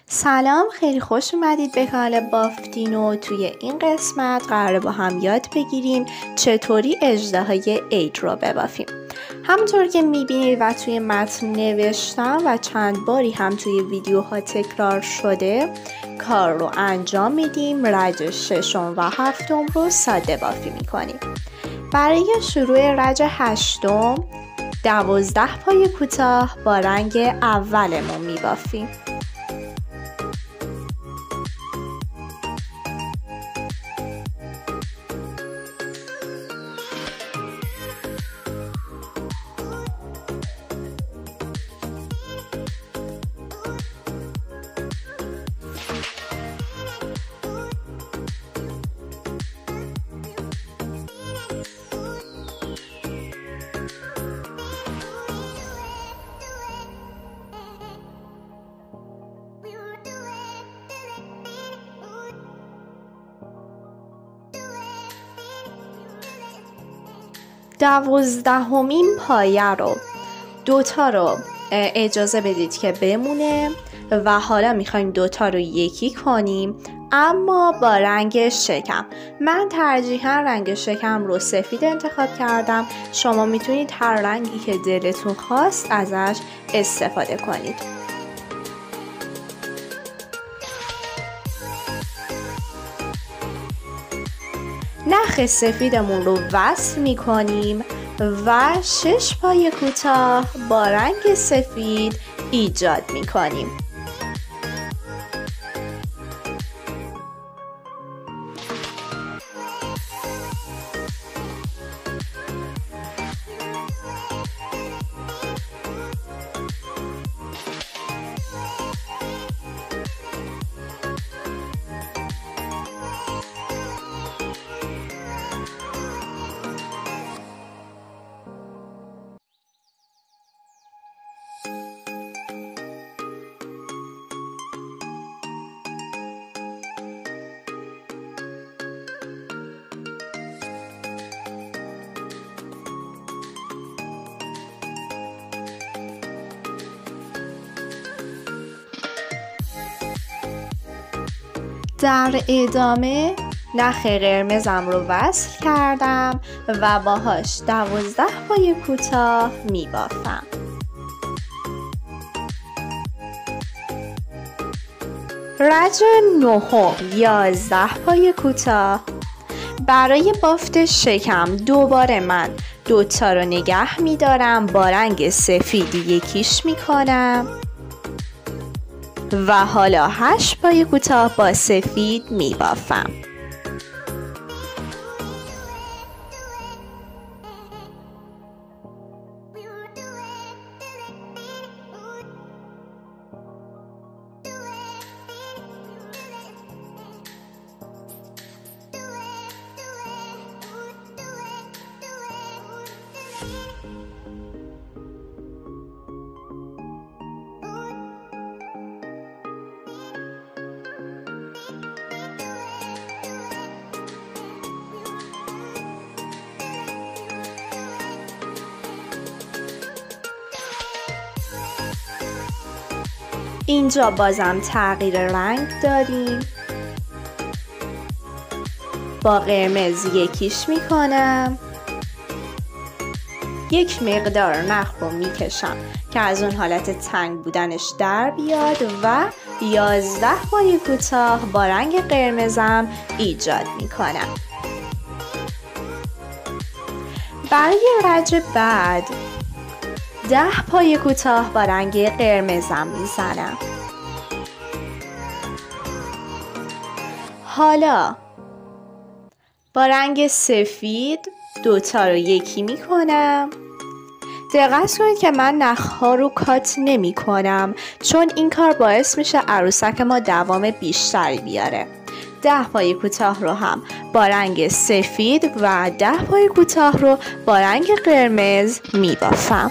سلام، خیلی خوش اومدید به کانال بافتینو. توی این قسمت قراره با هم یاد بگیریم چطوری اژدهای عید رو ببافیم. همونطور که میبینید و توی متن نوشتم و چند باری هم توی ویدیوها تکرار شده، کار رو انجام میدیم. رج ششم و هفتم رو ساده بافی میکنیم. برای شروع رج هشتم 12 پای کوتاه با رنگ اولمون میبافیم. دوازدهمین پایه رو دوتا رو اجازه بدید که بمونه و حالا میخوایم دوتا رو یکی کنیم، اما با رنگ شکم. من ترجیحاً رنگ شکم رو سفید انتخاب کردم. شما میتونید هر رنگی که دلتون خواست ازش استفاده کنید. نخ سفیدمون رو وصل میکنیم و 6 پای کوتاه با رنگ سفید ایجاد میکنیم. در ادامه نخ قرمزم رو وصل کردم و باهاش 12 پای کوتاه میبافم. رج نهم 11 پای کوتاه. برای بافت شکم دوباره من دوتا رو نگه میدارم، با رنگ سفید یکیش میکنم و حالا 8 پای کوتاه با سفید میبافم. اینجا بازم تغییر رنگ داریم. با قرمز یکیش میکنم. یک مقدار نخ رو میکشم که از اون حالت تنگ بودنش در بیاد و 11 پای کوتاه با رنگ قرمزم ایجاد میکنم. برای رج بعد 10 پای کوتاه با رنگ قرمزم میزنم. حالا با رنگ سفید دوتا رو یکی میکنم. دقت کنید که من نخها رو کات نمی کنم، چون این کار باعث میشه عروسک ما دوام بیشتری بیاره. 10 پای کوتاه رو هم با رنگ سفید و 10 پای کوتاه رو با رنگ قرمز میبافم.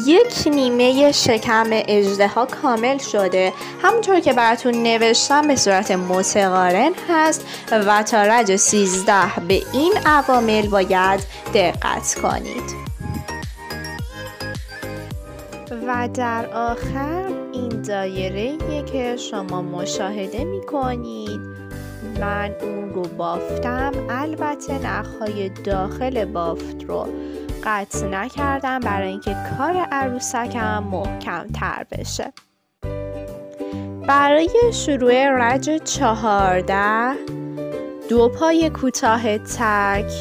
یک نیمه شکم اژدها کامل شده، همونطور که براتون نوشتم به صورت متقارن هست و تا رج 13 به این عوامل باید دقت کنید. و در آخر این دایره‌ای که شما مشاهده می‌کنید من اون رو بافتم. البته نخ‌های داخل بافت رو قطع نکردم برای اینکه کار عروسکم محکم تر بشه. برای شروع رج 14 2 پای کوتاه تک،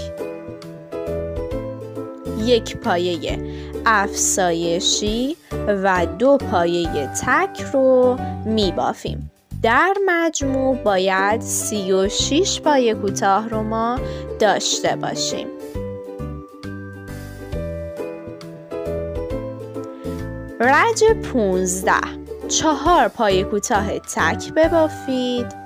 1 پایه افزایشی و 2 پایه تک رو میبافیم. در مجموع باید 36 پایه کوتاه رو ما داشته باشیم. رج 15 4 پایه کوتاه تک ببافید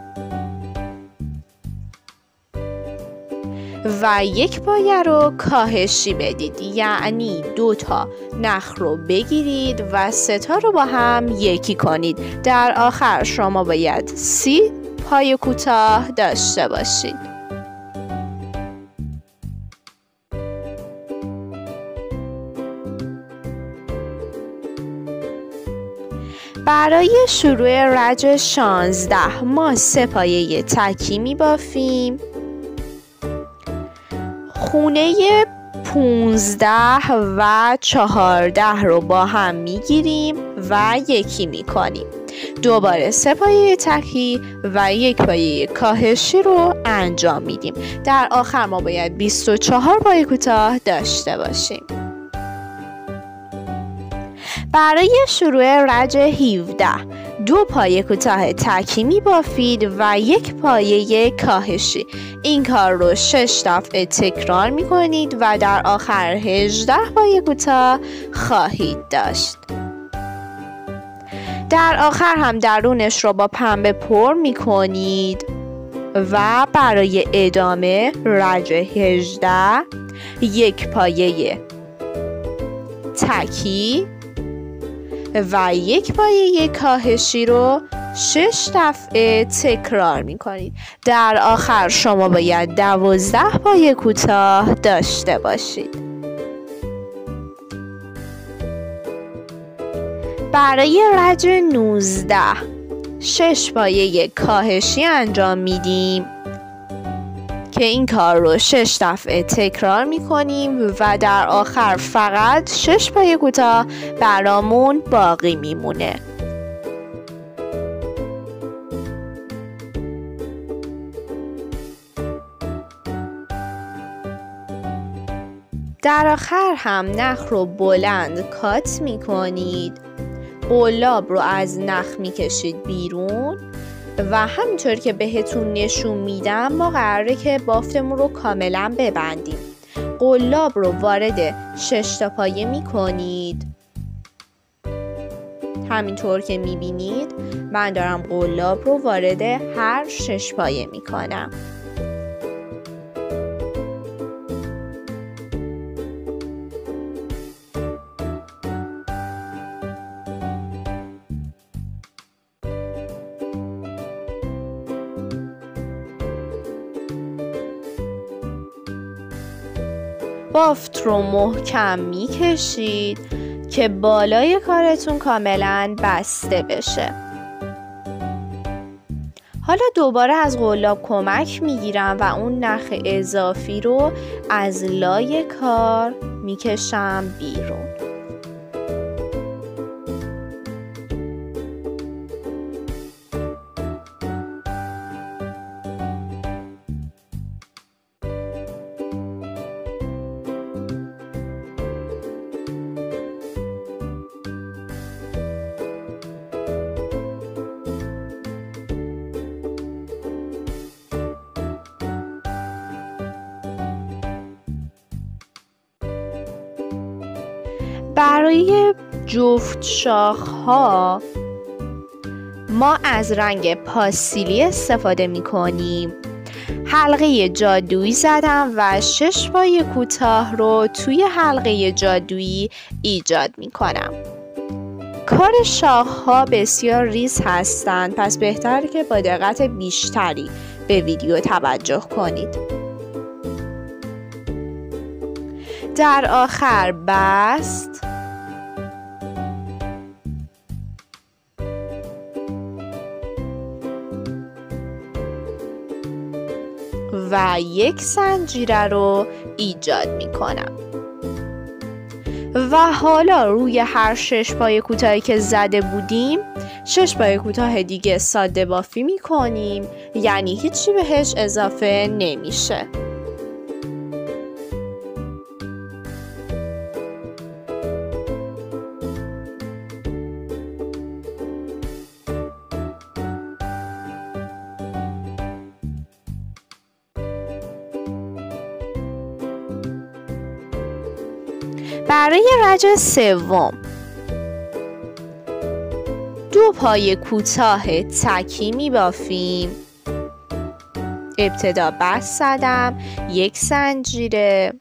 و 1 پایه رو کاهشی بدید، یعنی 2 تا نخ رو بگیرید و 3 تا رو با هم یکی کنید. در آخر شما باید 30 پایه کوتاه داشته باشید. برای شروع رج 16 ما 3 پایه تکی می بافیم. خونه 15 و 14 رو با هم می گیریم و یکی می کنیم. دوباره 3 پایه تکی و 1 پایه کاهشی رو انجام میدیم. در آخر ما باید 24 پایه کوتاه داشته باشیم. برای شروع رج 17 2 پایه کوتاه تکی می بافید و 1 پایه کاهشی. این کار رو 6 دفعه تکرار می کنید و در آخر 18 پایه کوتاه خواهید داشت. در آخر هم درونش رو با پنبه پر می کنید و برای ادامه رج 18 1 پایه تکی و 1 پایه کاهشی رو 6 دفعه تکرار می کنید. در آخر شما باید 12 پایه کوتاه داشته باشید. برای رج 19 6 پایه کاهشی انجام میدیم که این کار رو 6 دفعه تکرار میکنیم و در آخر فقط 6 پایه کوتاه برامون باقی میمونه. در آخر هم نخ رو بلند کات میکنید، قلاب رو از نخ میکشید بیرون و همینطور که بهتون نشون میدم ما قراره که بافتمون رو کاملا ببندیم. قلاب رو وارد 6 تا پایه میکنید. همینطور که میبینید من دارم قلاب رو وارد هر 6 پایه میکنم. بافت رو محکم میکشید که بالای کارتون کاملا بسته بشه. حالا دوباره از قلاب کمک میگیرم و اون نخ اضافی رو از لای کار میکشم بیرون. برای جفت شاخ‌ها ما از رنگ پاستیلی استفاده می‌کنیم. حلقه جادویی زدم و 6 پای کوتاه رو توی حلقه جادویی ایجاد می‌کنم. کار شاخ‌ها بسیار ریز هستند، پس بهتره که با دقت بیشتری به ویدیو توجه کنید. در آخر بست و یک زنجیره رو ایجاد می کنم و حالا روی هر 6 پای کوتاهی که زده بودیم 6 پای کوتاه دیگه ساده بافی می کنیم، یعنی هیچی بهش اضافه نمیشه. برای رج سوم 2 پای کوتاه تکی می بافیم. ابتدا بست زدم، 1 زنجیره.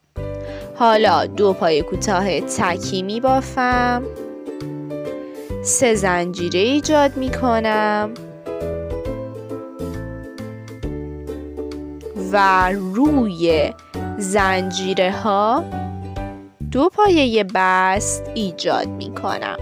حالا 2 پای کوتاه تکی می بافم، 3 زنجیره ایجاد می کنم و روی زنجیره ها 2 پایه بست ایجاد می کنم.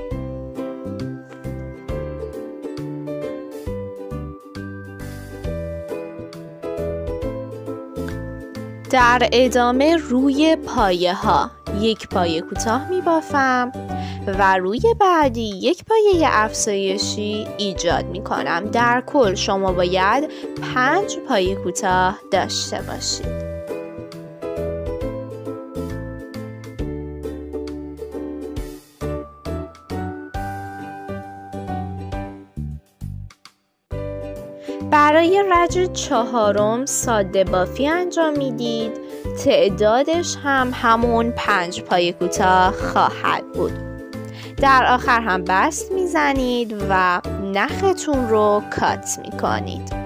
در ادامه روی پایه ها 1 پایه کوتاه می بافم و روی بعدی 1 پایه افزایشی ایجاد می کنم. در کل شما باید 5 پایه کوتاه داشته باشید. برای رج 4 ساده بافی انجام میدید. تعدادش هم همون 5 پای کوتاه خواهد بود. در آخر هم بست میزنید و نختون رو کات میکنید.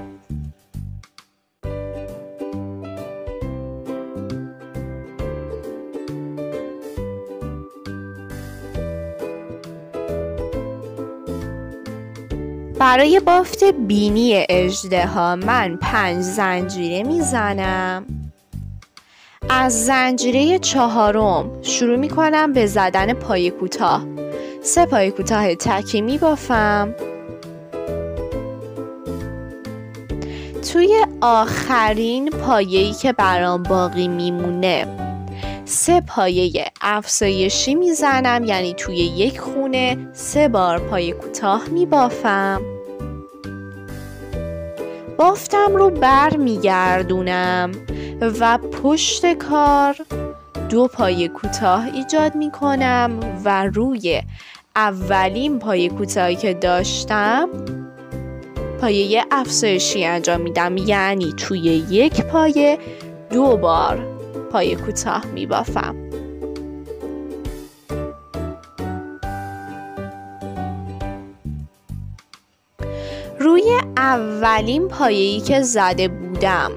برای بافت بینی اژدها من 5 زنجیره میزنم. از زنجیره 4 شروع میکنم به زدن پای کوتاه. 3 پای کوتاه تکی میبافم. توی آخرین پایه‌ای که برام باقی میمونه 3 پایه افزایشی میزنم، یعنی توی یک خونه 3 بار پای کوتاه میبافم. بافتم رو بر میگردونم و پشت کار 2 پای کوتاه ایجاد میکنم و روی اولین پای کوتاهی که داشتم پایه افزایشی انجام میدم، یعنی توی یک پایه 2 بار پای کوتاه میبافم. روی اولین پایه‌ای که زده بودم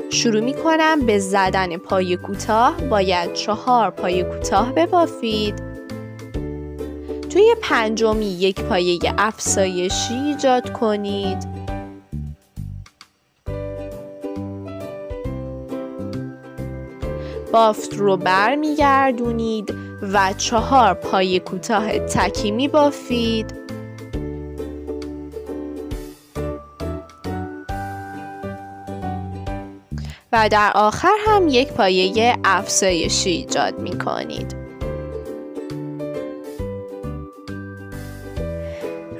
شروع میکنم به زدن پای کوتاه. باید 4 پای کوتاه ببافید. توی پنجمی 1 پایه افزایشی ایجاد کنید. بافت رو بر میگردونید و 4 پای کوتاه تکی می بافید. و در آخر هم 1 پایه افزایشی ایجاد می کنید.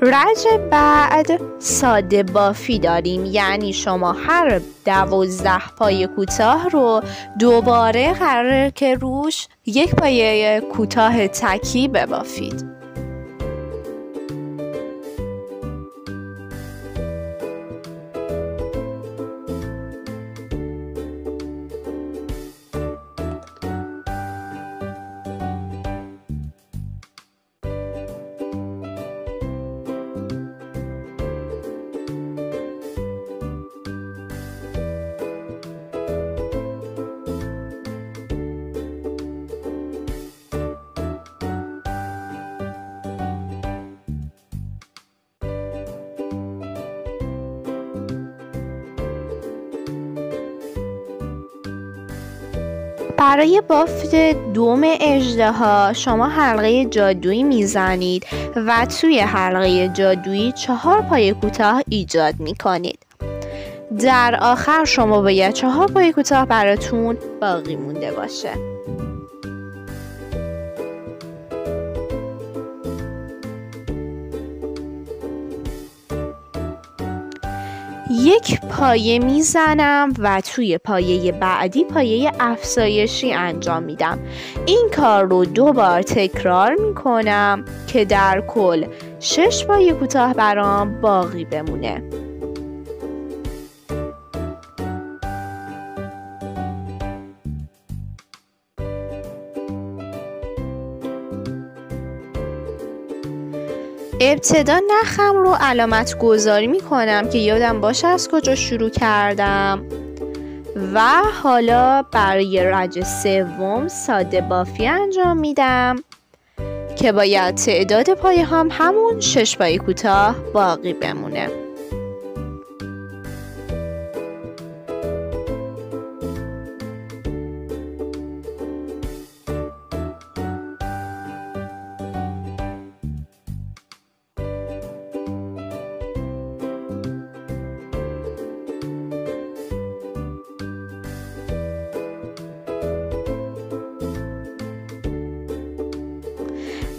رج بعد ساده بافی داریم، یعنی شما هر 12 پای کوتاه رو دوباره قراره که روش 1 پایه کوتاه تکی ببافید. برای بافت دم اژدها شما حلقه جادویی میزنید و توی حلقه جادویی 4 پایه کوتاه ایجاد میکنید. در آخر شما باید 4 پایه کوتاه براتون باقی مونده باشه. یک پایه میزنم و توی پایه بعدی پایه افزایشی انجام میدم. این کار رو 2 بار تکرار میکنم که در کل 6 پایه کوتاه برام باقی بمونه. ابتدا نخم رو علامت گذاری می کنم که یادم باشه از کجا شروع کردم و حالا برای رج سوم ساده بافی انجام میدم که باید تعداد پایه هم همون 6 پایه کوتاه باقی بمونه.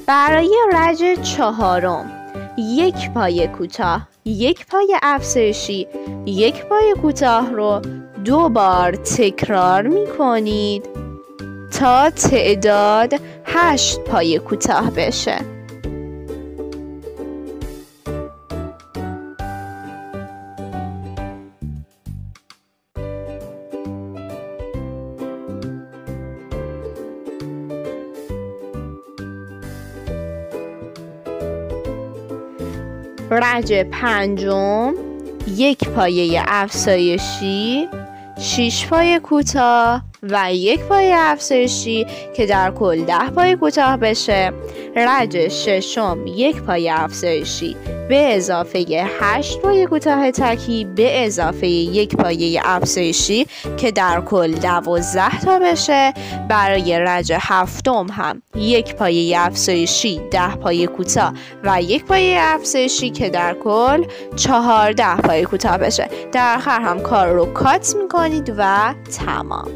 برای رج 4 1 پایه کوتاه، 1 پایه افزایشی، 1 پایه کوتاه رو 2 بار تکرار می کنید تا تعداد 8 پایه کوتاه بشه. رج 5 1 پایه افزایشی، 6 پایه کوتاه و 1 پایه افزایشی که در کل 10 پایه کوتاه بشه. رج 6 1 پایه افزایشی به اضافه 8 پایه کوتاه تکی به اضافه 1 پایه افزایشی که در کل 12 تا بشه. برای رج 7 هم 1 پایه افزایشی، 10 پایه کوتاه و 1 پایه افزایشی که در کل 14 پایه کوتاه بشه. در آخر هم کار رو کات میکنید و تمام.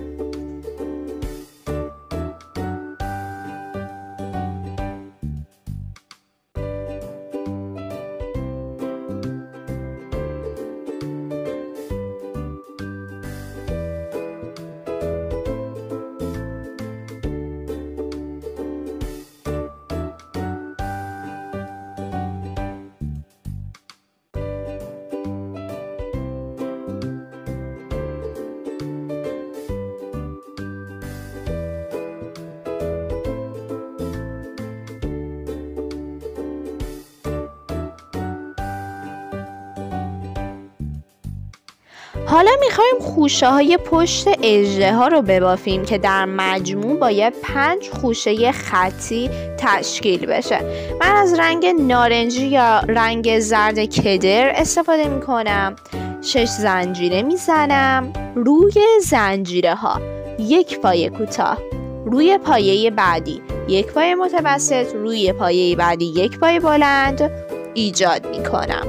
حالا میخوایم خوشه های پشت اژدها رو ببافیم که در مجموع باید 5 خوشه خطی تشکیل بشه. من از رنگ نارنجی یا رنگ زرد کدر استفاده میکنم. 6 زنجیره میزنم. روی زنجیره ها 1 پایه کوتاه، روی پایه بعدی 1 پایه متوسط، روی پایه بعدی 1 پایه بلند ایجاد میکنم.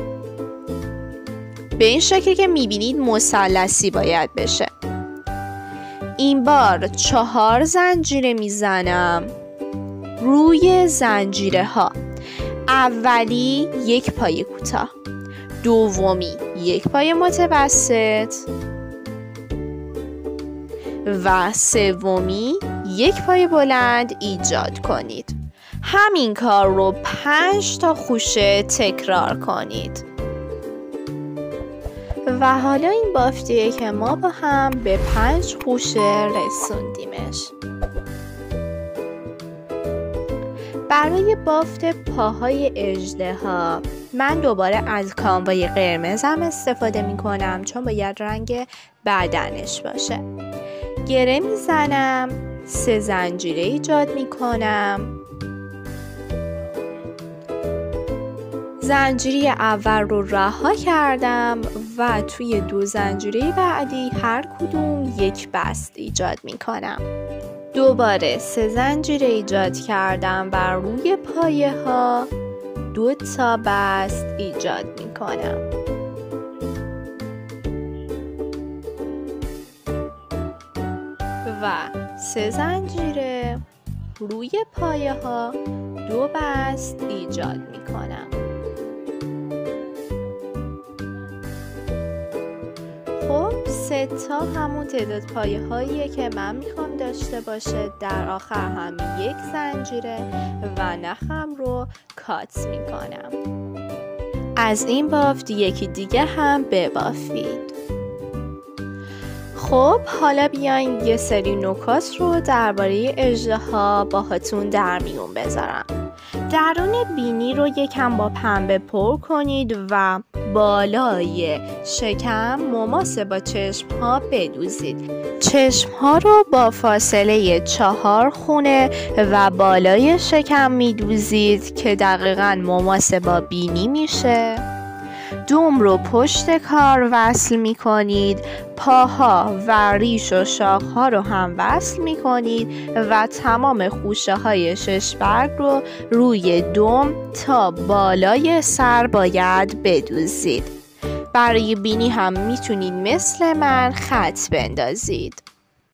به این شکلی که میبینید مثلثی باید بشه. این بار 4 زنجیره میزنم روی زنجیره ها. اولی 1 پایه کوتاه، دومی 1 پایه متوسط و سومی 1 پایه بلند ایجاد کنید. همین کار رو 5 تا خوشه تکرار کنید. و حالا این بافتیه که ما با هم به 5 خوشه رسوندیمش. برای بافت پاهای اژدها من دوباره از کانوای قرمزم استفاده می کنم چون باید رنگ بدنش باشه. گره میزنم، 3 زنجیره ایجاد می کنم. زنجیره اول رو رها کردم و توی 2 زنجیره بعدی هر کدوم 1 بست ایجاد می کنم. دوباره 3 زنجیره ایجاد کردم و روی پایه ها 2 تا بست ایجاد می کنم. و 3 زنجیره روی پایه ها 2 بست ایجاد می کنم. خب 3 تا همون تعداد پایه هاییه که من میخوام داشته باشه. در آخر هم 1 زنجیره و نخم رو کات میکنم. از این بافت یکی دیگه هم ببافید. خب حالا بیاین یه سری نکات رو درباره اژدها باهاتون در میون بذارم. درون بینی رو یکم با پنبه پر کنید و بالای شکم مماس با چشم ها بدوزید. چشم ها رو با فاصله 4 خونه و بالای شکم میدوزید که دقیقاً مماس با بینی میشه. دم رو پشت کار وصل می کنید. پاها و ریش و شاخها رو هم وصل می کنید و تمام خوشه های 6 برگ رو روی دم تا بالای سر باید بدوزید. برای بینی هم میتونید مثل من خط بندازید.